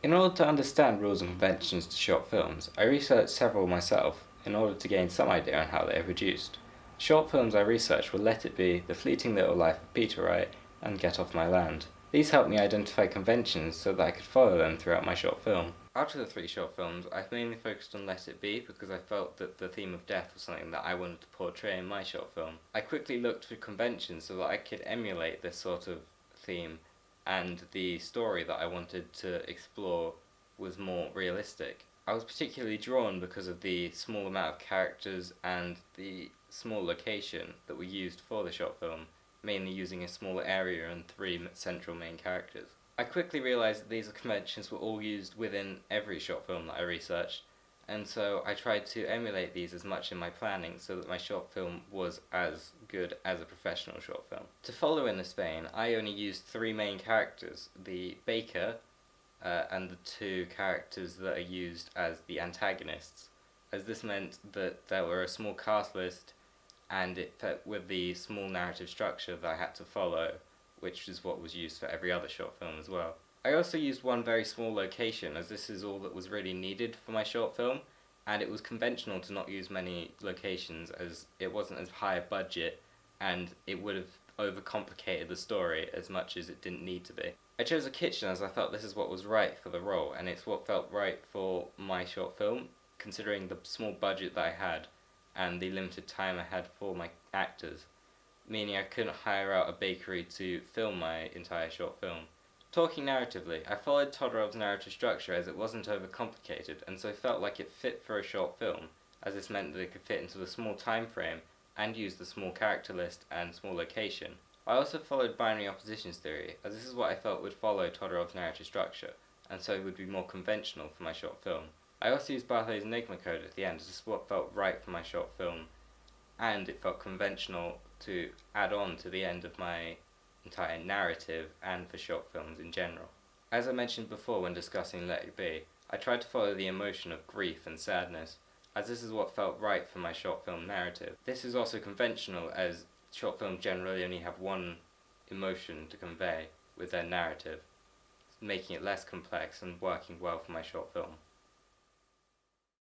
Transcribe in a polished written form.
In order to understand rules and conventions to short films, I researched several myself in order to gain some idea on how they are produced. Short films I researched were Let It Be, The Fleeting Little Life of Peter Wright, and Get Off My Land. These helped me identify conventions so that I could follow them throughout my short film. Out of the three short films, I've mainly focused on Let It Be because I felt that the theme of death was something that I wanted to portray in my short film. I quickly looked for conventions so that I could emulate this sort of theme, and the story that I wanted to explore was more realistic. I was particularly drawn because of the small amount of characters and the small location that were used for the short film, mainly using a small area and three central main characters. I quickly realised that these conventions were all used within every short film that I researched, and so I tried to emulate these as much in my planning so that my short film was as good as a professional short film. To follow in this vein, I only used three main characters, the baker, and the two characters that are used as the antagonists, as this meant that there were a small cast list and it fit with the small narrative structure that I had to follow, which is what was used for every other short film as well. I also used one very small location, as this is all that was really needed for my short film, and it was conventional to not use many locations as it wasn't as high a budget and it would have overcomplicated the story as much as it didn't need to be. I chose a kitchen as I felt this is what was right for the role, and it's what felt right for my short film, considering the small budget that I had and the limited time I had for my actors, meaning I couldn't hire out a bakery to film my entire short film. Talking narratively, I followed Todorov's narrative structure as it wasn't overcomplicated and so felt like it fit for a short film, as this meant that it could fit into the small time frame and use the small character list and small location. I also followed binary oppositions theory, as this is what I felt would follow Todorov's narrative structure, and so would be more conventional for my short film. I also used Bartholdi's Enigma code at the end as this is what felt right for my short film, and it felt conventional to add on to the end of my entire narrative and for short films in general. As I mentioned before when discussing Let It Be, I tried to follow the emotion of grief and sadness, as this is what felt right for my short film narrative. This is also conventional as short films generally only have one emotion to convey with their narrative, making it less complex and working well for my short film.